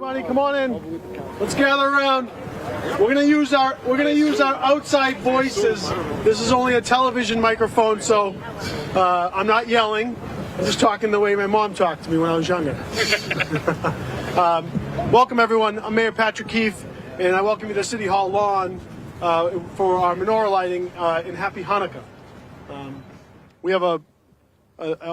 Everybody, come on in. Let's gather around. We're gonna use our outside voices. This is only a television microphone, so I'm not yelling. I'm just talking the way my mom talked to me when I was younger. Welcome everyone. I'm Mayor Patrick Keefe, and I welcome you to City Hall lawn for our menorah lighting and Happy Hanukkah. We have a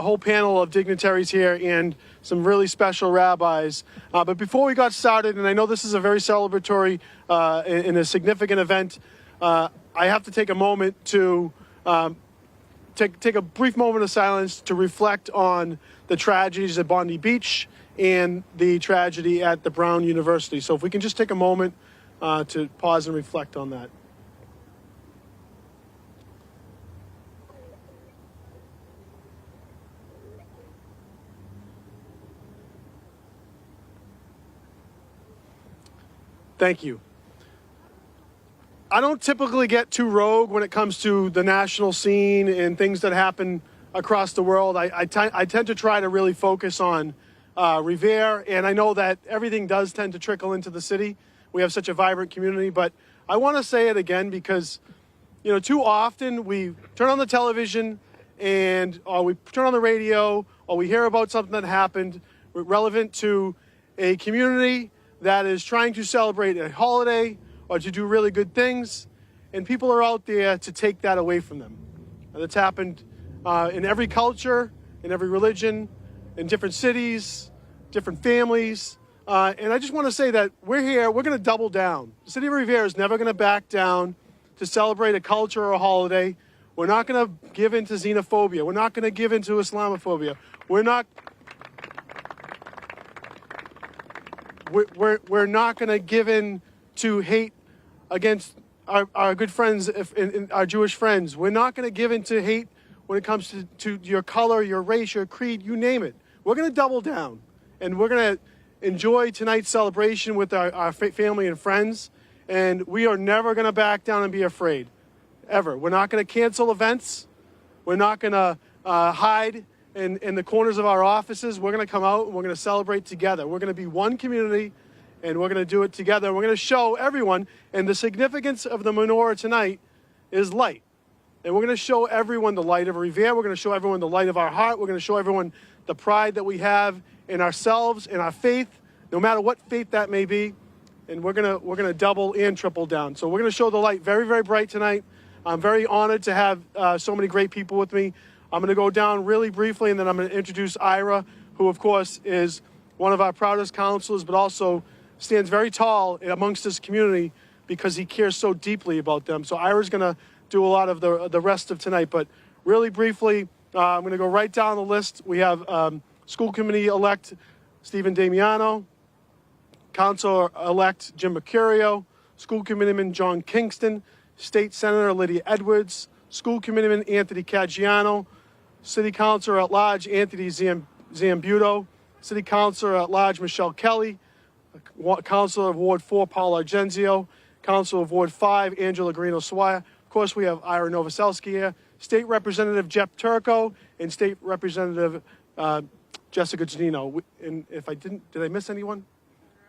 whole panel of dignitaries here and some really special rabbis. But before we got started, and I know this is a very celebratory and a significant event, I have to take a moment to take a brief moment of silence to reflect on the tragedies at Bondi Beach and the tragedy at the Brown University. So if we can just take a moment to pause and reflect on that. Thank you. I don't typically get too rogue when it comes to the national scene and things that happen across the world. I tend to try to really focus on Revere, and I know that everything does tend to trickle into the city. We have such a vibrant community, but I want to say it again because, you know, too often we turn on the television or we turn on the radio or we hear about something that happened relevant to a community that is trying to celebrate a holiday or to do really good things, and people are out there to take that away from them. And it's happened in every culture, in every religion, in different cities, different families. And I just want to say that we're here, we're going to double down. The city of Revere is never going to back down to celebrate a culture or a holiday. We're not going to give in to xenophobia. We're not going to give in to Islamophobia. We're not going to give in to hate against our good friends, our Jewish friends. We're not going to give in to hate when it comes to your color, your race, your creed, you name it. We're going to double down, and we're going to enjoy tonight's celebration with our family and friends, and we are never going to back down and be afraid, ever. We're not going to cancel events. We're not going to hide in the corners of our offices. We're going to come out and we're going to celebrate together. We're going to be one community, and we're going to do it together. We're going to show everyone, and the significance of the menorah tonight is light. And we're going to show everyone the light of Revere. We're going to show everyone the light of our heart. We're going to show everyone the pride that we have in ourselves, in our faith, no matter what faith that may be. And we're going to double and triple down. So we're going to show the light very, very bright tonight. I'm very honored to have so many great people with me. I'm going to go down really briefly, and then I'm going to introduce Ira, who, of course, is one of our proudest counselors, but also stands very tall amongst this community because he cares so deeply about them. So Ira's going to do a lot of the rest of tonight. But really briefly, I'm going to go right down the list. We have School Committee-elect Stephen Damiano, Councilor-elect Jim Mercurio, School Committeeman John Kingston, State Senator Lydia Edwards, School Committeeman Anthony Caggiano, City Councilor-at-Large Anthony Zambuto, City Councilor-at-Large Michelle Kelly, Councilor of Ward 4 Paul Argenzio, Councilor of Ward 5 Angela Garino-Swire. Of course, we have Ira Novoselsky here, State Representative Jeff Turco, and State Representative Jessica Janino. And if I did I miss anyone?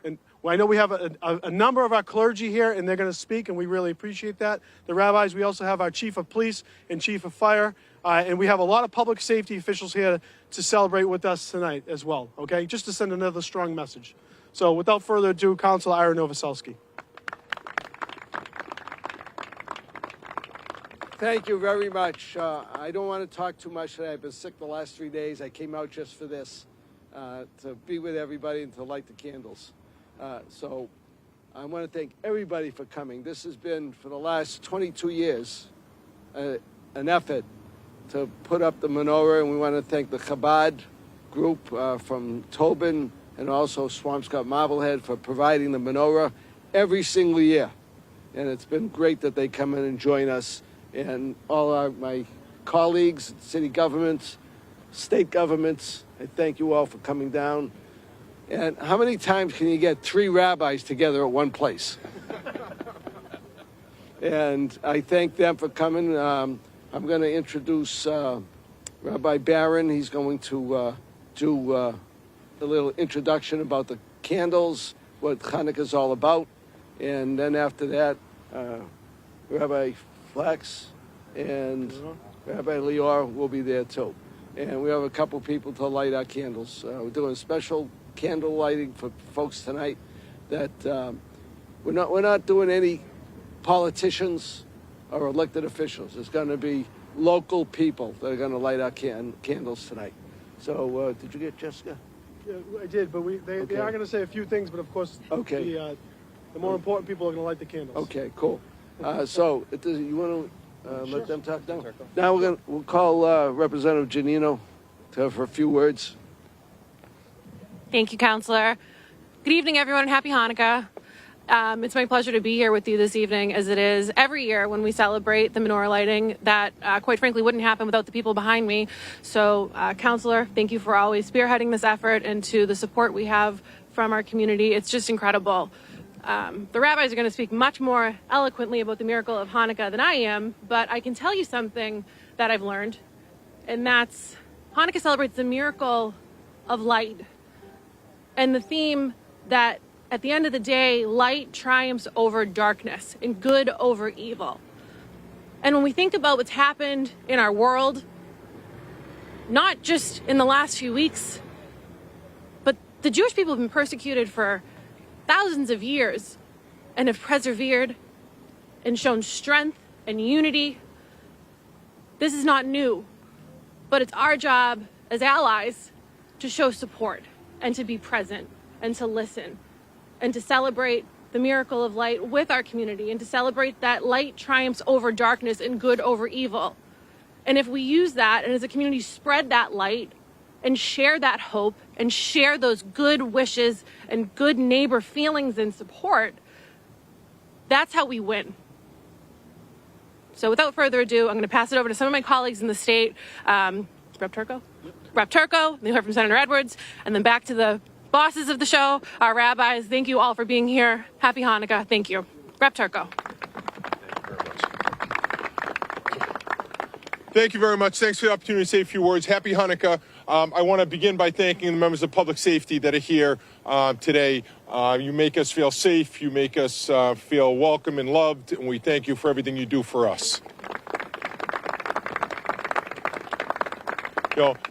And well, I know we have a number of our clergy here, and they're going to speak, and we really appreciate that. The rabbis, we also have our chief of police and chief of fire, and we have a lot of public safety officials here to celebrate with us tonight as well, okay? Just to send another strong message. So without further ado, Councilor Ira Novoselsky. Thank you very much. I don't want to talk too much today. I've been sick the last 3 days. I came out just for this, to be with everybody and to light the candles. So I want to thank everybody for coming. This has been, for the last 22 years, an effort to put up the menorah, and we want to thank the Chabad group from Tobin and also Swampscott Marblehead for providing the menorah every single year. And it's been great that they come in and join us. And all my colleagues, city governments, state governments, I thank you all for coming down. And how many times can you get 3 rabbis together at one place? And I thank them for coming. I'm going to introduce Rabbi Barron. He's going to do a little introduction about the candles. what Hanukkah is all about. And then after that, Rabbi Flax and Rabbi Lior will be there too. And we have a couple people to light our candles. We're doing special candle lighting for folks tonight. That we're not doing any politicians or elected officials. It's going to be local people that are going to light our candles tonight. So did you get Jessica? Yeah, I did, but they are going to say a few things, but of course, okay. The more important people are going to light the candles. Okay, cool. So you want to Sure. let them talk now? Now we'll call Representative Giannino to have her few words. Thank you, Counselor. Good evening, everyone, and happy Hanukkah. It's my pleasure to be here with you this evening, as it is every year when we celebrate the menorah lighting that, quite frankly, wouldn't happen without the people behind me. So, Counselor, thank you for always spearheading this effort and to the support we have from our community. It's just incredible. The rabbis are going to speak much more eloquently about the miracle of Hanukkah than I am, but I can tell you something that I've learned, and that's Hanukkah celebrates the miracle of light and the theme that at the end of the day, light triumphs over darkness and good over evil. And when we think about what's happened in our world, not just in the last few weeks, but the Jewish people have been persecuted for thousands of years and have persevered and shown strength and unity. This is not new, but it's our job as allies to show support and to be present and to listen and to celebrate the miracle of light with our community and to celebrate that light triumphs over darkness and good over evil. And if we use that and as a community spread that light and share that hope and share those good wishes and good neighbor feelings and support, that's how we win. So without further ado, I'm going to pass it over to some of my colleagues in the state. Rep Turco? Yep. Rep Turco, then heard from Senator Edwards, and then back to the bosses of the show, our rabbis. Thank you all for being here. Happy Hanukkah. Thank you. Rep Turco. Thank you very much. Thanks for the opportunity to say a few words. Happy Hanukkah. I want to begin by thanking the members of public safety that are here today. You make us feel safe. You make us feel welcome and loved, and we thank you for everything you do for us.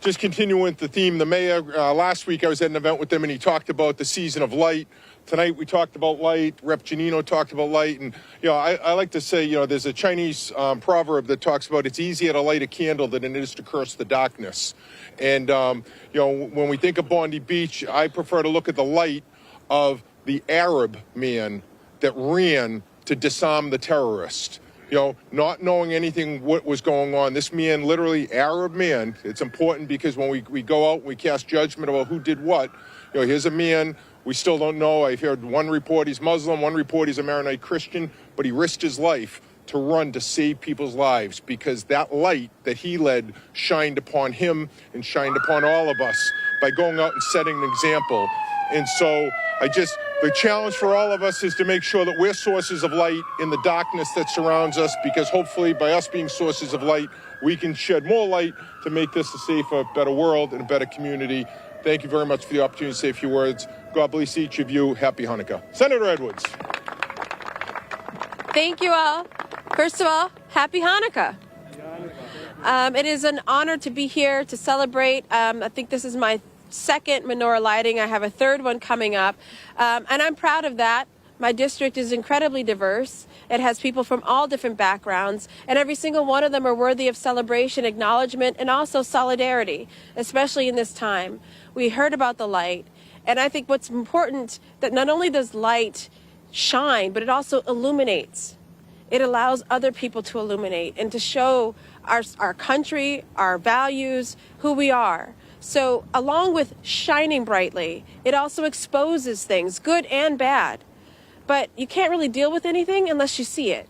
Just continuing with the theme, the mayor, last week I was at an event with him and he talked about the season of light. Tonight we talked about light. Rep Giannino talked about light. And, I like to say, there's a Chinese proverb that talks about it's easier to light a candle than it is to curse the darkness. And, when we think of Bondi Beach, I prefer to look at the light of the Arab man that ran to disarm the terrorist. Not knowing anything what was going on. This man, literally Arab man, it's important because when we go out and we cast judgment about who did what, here's a man we still don't know. I've heard one report he's Muslim, one report he's a Maronite Christian, but he risked his life to run to save people's lives because that light that he led shined upon him and shined upon all of us by going out and setting an example. And so the challenge for all of us is to make sure that we're sources of light in the darkness that surrounds us, because hopefully by us being sources of light, we can shed more light to make this a safer, better world and a better community. Thank you very much for the opportunity to say a few words. God bless each of you. Happy Hanukkah. Senator Edwards. Thank you all. First of all, happy Hanukkah. It is an honor to be here to celebrate. I think this is my second menorah lighting. I have a third one coming up, and I'm proud of that. My district is incredibly diverse. It has people from all different backgrounds, and every single one of them are worthy of celebration, acknowledgement, and also solidarity, especially in this time. We heard about the light, and I think what's important that not only does light shine, but it also illuminates. It allows other people to illuminate and to show our country, our values, who we are. So along with shining brightly, it also exposes things, good and bad. But you can't really deal with anything unless you see it.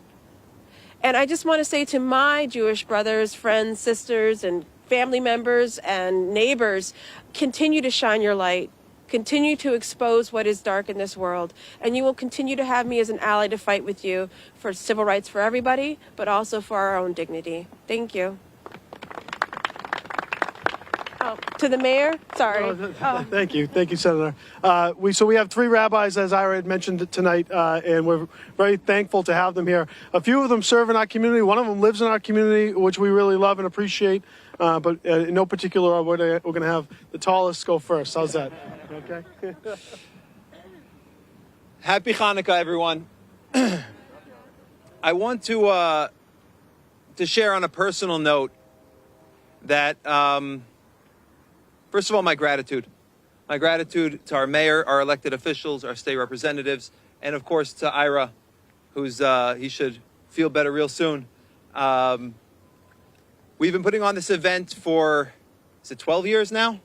And I just want to say to my Jewish brothers, friends, sisters, and family members and neighbors, continue to shine your light. Continue to expose what is dark in this world. And you will continue to have me as an ally to fight with you for civil rights for everybody, but also for our own dignity. Thank you. To the mayor? Sorry. Thank you, Senator. We have 3 rabbis, as Ira had mentioned tonight, and we're very thankful to have them here. A few of them serve in our community. One of them lives in our community, which we really love and appreciate. But in no particular order, we're going to have the tallest go first. How's that? Okay. Happy Hanukkah, everyone. I want to share on a personal note that, first of all, my gratitude. My gratitude to our mayor, our elected officials, our state representatives, and of course to Ira, he should feel better real soon. We've been putting on this event for, is it 12 years now?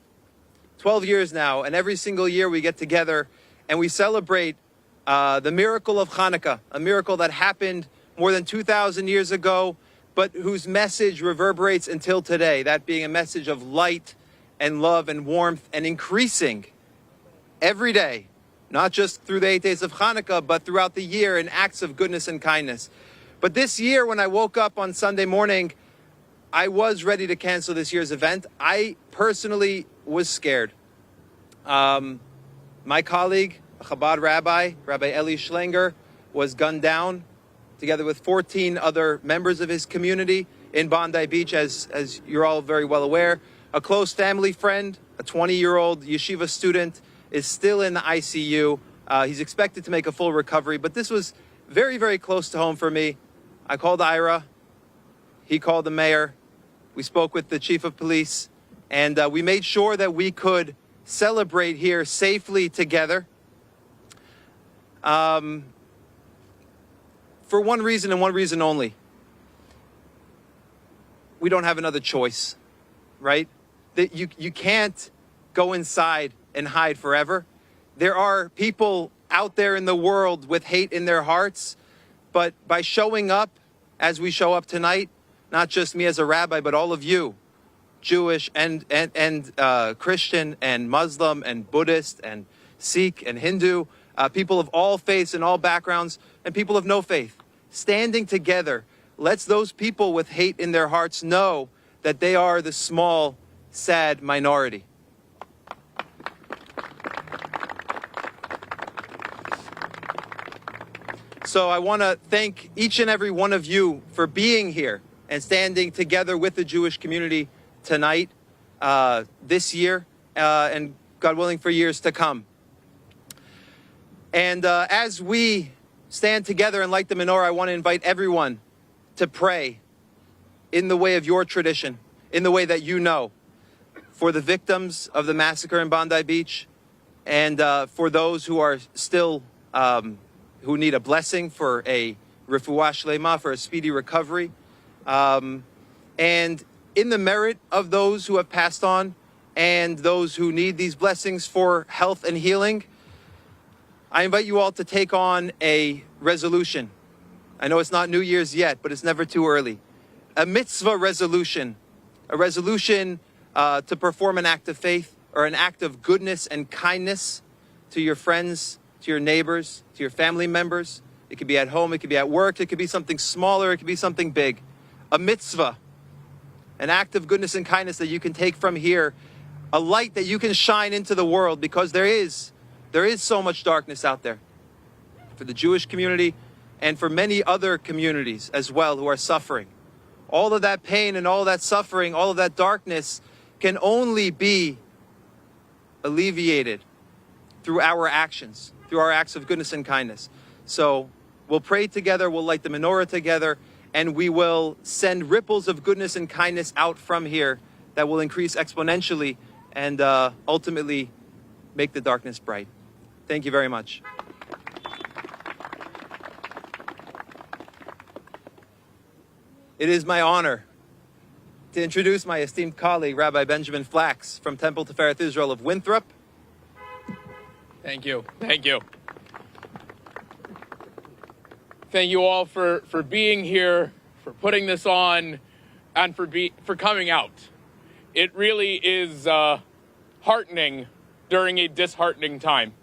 12 years now, and every single year we get together and we celebrate the miracle of Hanukkah, a miracle that happened more than 2,000 years ago, but whose message reverberates until today, that being a message of light and love and warmth and increasing every day, not just through the 8 days of Hanukkah, but throughout the year in acts of goodness and kindness. But this year, when I woke up on Sunday morning, I was ready to cancel this year's event. I personally was scared. My colleague, a Chabad rabbi, Rabbi Eli Schlenger, was gunned down together with 14 other members of his community in Bondi Beach, as you're all very well aware. A close family friend, a 20-year-old yeshiva student, is still in the ICU. He's expected to make a full recovery, but this was very, very close to home for me. I called Ira. He called the mayor. We spoke with the chief of police, and we made sure that we could celebrate here safely together. For one reason and one reason only. We don't have another choice, right? That you can't go inside and hide forever. There are people out there in the world with hate in their hearts, but by showing up as we show up tonight, not just me as a rabbi, but all of you, Jewish and Christian and Muslim and Buddhist and Sikh and Hindu, people of all faiths and all backgrounds, and people of no faith, standing together lets those people with hate in their hearts know that they are the small, sad minority. So I want to thank each and every one of you for being here and standing together with the Jewish community tonight, this year, and God willing for years to come. And as we stand together and light the menorah, I want to invite everyone to pray in the way of your tradition, in the way that you know, for the victims of the massacre in Bondi Beach, and for those who are still, who need a blessing for a refuah shlema, for a speedy recovery. And in the merit of those who have passed on and those who need these blessings for health and healing, I invite you all to take on a resolution. I know it's not New Year's yet, but it's never too early. A mitzvah resolution, a resolution to perform an act of faith or an act of goodness and kindness to your friends, to your neighbors, to your family members. It could be at home, it could be at work, it could be something smaller, it could be something big. A mitzvah, an act of goodness and kindness that you can take from here, a light that you can shine into the world, because there is so much darkness out there for the Jewish community and for many other communities as well who are suffering. All of that pain and all of that suffering, all of that darkness can only be alleviated through our actions, through our acts of goodness and kindness. So we'll pray together, we'll light the menorah together, and we will send ripples of goodness and kindness out from here that will increase exponentially and ultimately make the darkness bright. Thank you very much. It is my honor to introduce my esteemed colleague, Rabbi Benjamin Flax from Temple Tifereth Israel of Winthrop. Thank you. Thank you. Thank you all for being here, for putting this on, and for coming out. It really is heartening during a disheartening time.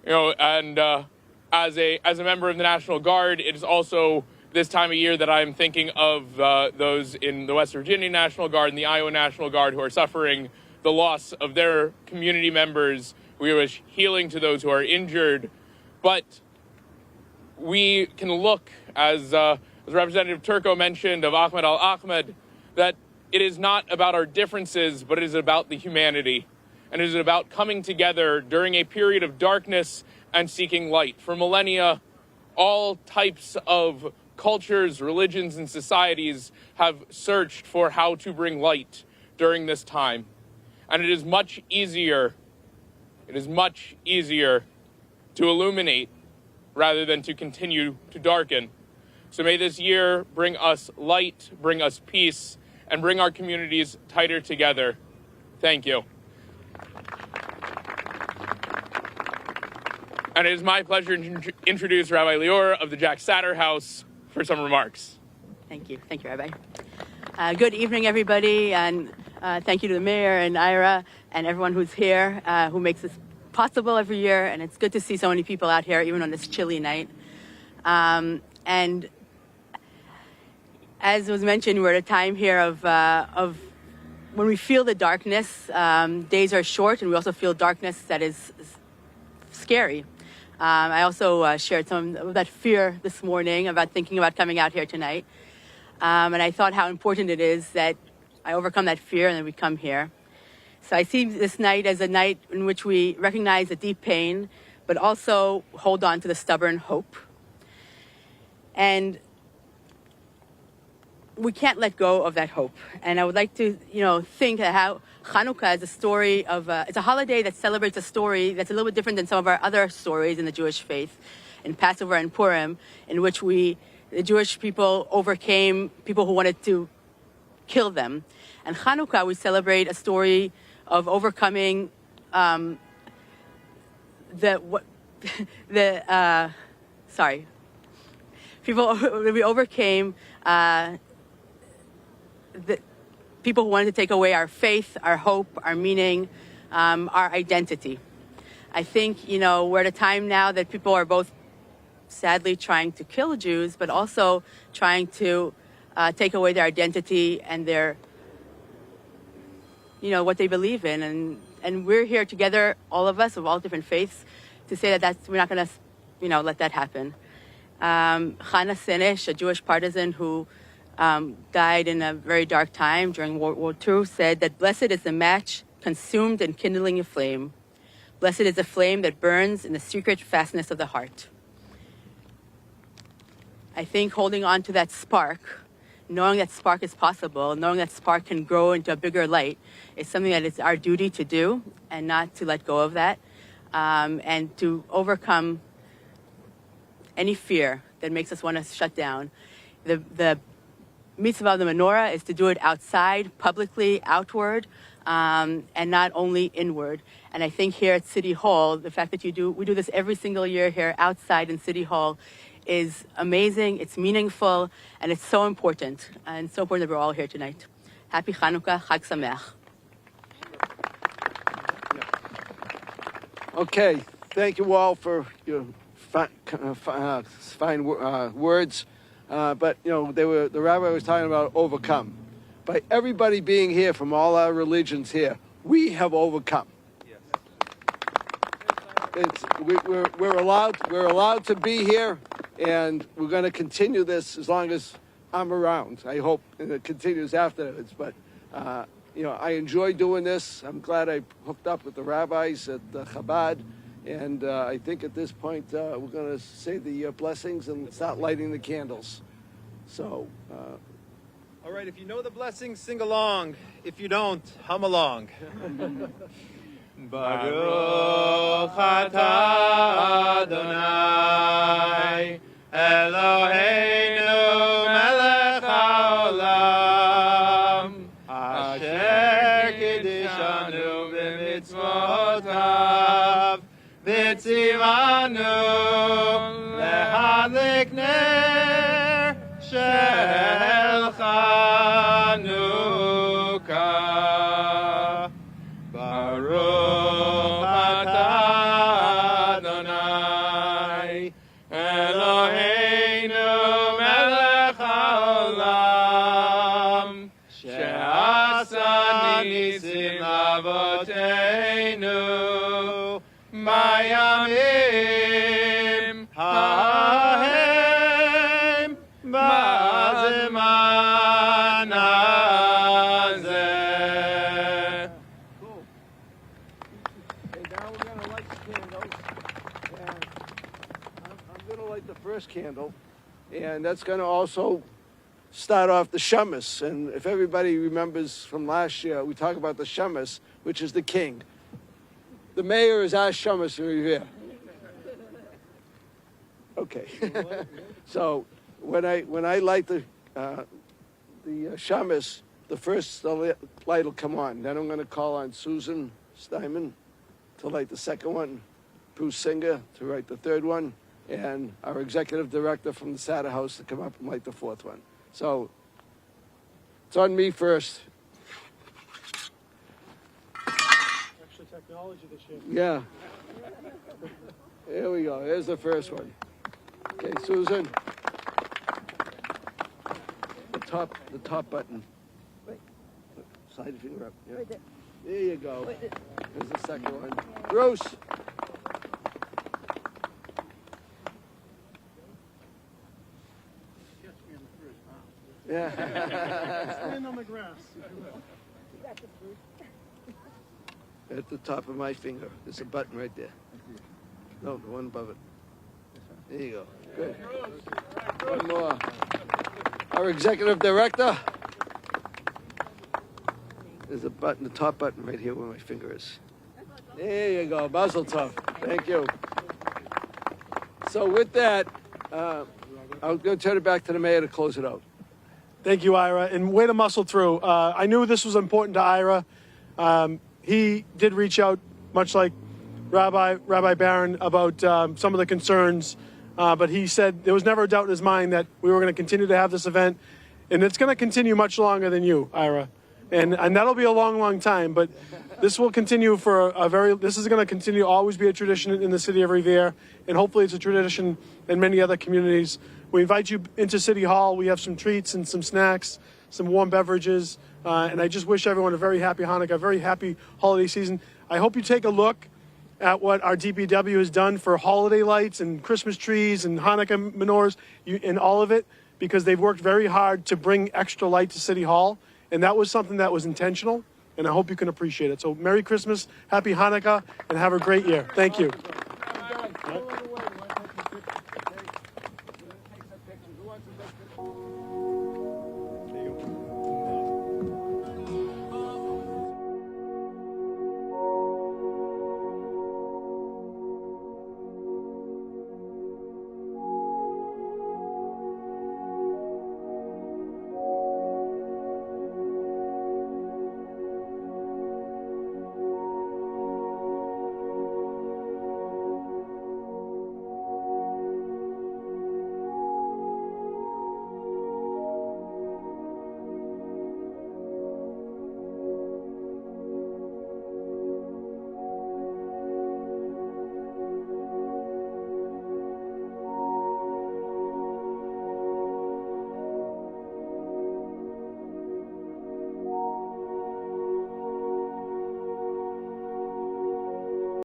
You know, and as a member of the National Guard, it is also this time of year that I'm thinking of those in the West Virginia National Guard and the Iowa National Guard who are suffering the loss of their community members. We wish healing to those who are injured. But we can look, as Representative Turco mentioned of Ahmed al-Ahmed, that it is not about our differences, but it is about the humanity. And it is about coming together during a period of darkness and seeking light. For millennia, all types of cultures, religions, and societies have searched for how to bring light during this time. And it is much easier to illuminate rather than to continue to darken. So may this year bring us light, bring us peace, and bring our communities tighter together. Thank you. And it is my pleasure to introduce Rabbi Lior of the Jack Satter House for some remarks. Thank you. Thank you, Rabbi. Good evening, everybody, and thank you to the mayor and Ira and everyone who's here, who makes this possible every year, and it's good to see so many people out here, even on this chilly night. And as was mentioned, we're at a time here of when we feel the darkness. Days are short, and we also feel darkness that is scary. I also shared some of that fear this morning about thinking about coming out here tonight. And I thought how important it is that I overcome that fear and that we come here. So I see this night as a night in which we recognize the deep pain, but also hold on to the stubborn hope. And we can't let go of that hope. And I would like to, think how Hanukkah is a story of, it's a holiday that celebrates a story that's a little bit different than some of our other stories in the Jewish faith, in Passover and Purim, in which the Jewish people overcame people who wanted to kill them. And Hanukkah, we celebrate a story of overcoming we overcame the people who wanted to take away our faith, our hope, our meaning, our identity. I think, we're at a time now that people are both sadly trying to kill Jews, but also trying to take away their identity and their, what they believe in. And we're here together, all of us of all different faiths, to say that we're not going to, let that happen. Chana Senesh, a Jewish partisan who died in a very dark time during World War II, said that blessed is the match consumed and kindling a flame. Blessed is the flame that burns in the secret fastness of the heart. I think holding on to that spark, knowing that spark is possible, knowing that spark can grow into a bigger light, is something that it's our duty to do and not to let go of that, and to overcome any fear that makes us want to shut down. The mitzvah of the menorah is to do it outside, publicly, outward, and not only inward. And I think here at City Hall, the fact that we do this every single year here outside in City Hall is amazing, it's meaningful, and it's so important. And so important that we're all here tonight. Happy Hanukkah, Chag Sameach. Okay, thank you all for your fine words. But the rabbi was talking about overcome. By everybody being here from all our religions here, we have overcome. Yes. We're allowed to be here, and we're going to continue this as long as I'm around. I hope it continues afterwards. But I enjoy doing this. I'm glad I hooked up with the rabbis at Chabad. And I think at this point, we're going to say the blessings and start lighting the candles. So. All right, if you know the blessings, sing along. If you don't, hum along. Baruch atah Adonai Eloheinu melech haolam asher kiddushanu b'mitzvotav v'tzivanu lehadlik ner shel Chanukah. Baruch atah Adonai Eloheinu melech Mayamim Hahem Bazeman Hazeh. Cool. Okay, now we're going to light the candles. And I'm going to light the first candle. And that's going to also start off the Shemus. And if everybody remembers from last year, we talk about the Shemus, which is the king. The mayor is our Shemus in Revere. Okay. So when I light the Shemus, the first light will come on. Then I'm going to call on Susan Steinman to light the second one, Bruce Singer to light the third one, and our executive director from the Satter House to come up and light the fourth one. So it's on me first. Extra technology this year. Yeah. Here we go. Here's the first one. Okay, Susan. The top button. Wait. Slide your finger up. Yeah. Right there. There you go. Here's the second one. Bruce. Yeah. Stand on the grass. At the top of my finger. There's a button right there. No, the one above it. There you go. Good. One more. Our executive director. There's a button, the top button right here where my finger is. There you go. Mazel tov. Thank you. So with that, I'm going to turn it back to the mayor to close it out. Thank you, Ira, and way to muscle through. I knew this was important to Ira. He did reach out, much like Rabbi Barron, about some of the concerns, but he said there was never a doubt in his mind that we were going to continue to have this event, and it's going to continue much longer than you, Ira, and that'll be a long, long time. But this will continue for this is going to continue to always be a tradition in the city of Revere, and hopefully it's a tradition in many other communities. We invite you into City Hall. We have some treats and some snacks, some warm beverages, and I just wish everyone a very happy Hanukkah, a very happy holiday season. I hope you take a look at what our DPW has done for holiday lights and Christmas trees and Hanukkah menorahs and all of it, because they've worked very hard to bring extra light to City Hall, and that was something that was intentional, and I hope you can appreciate it. So Merry Christmas, Happy Hanukkah, and have a great year. Thank you.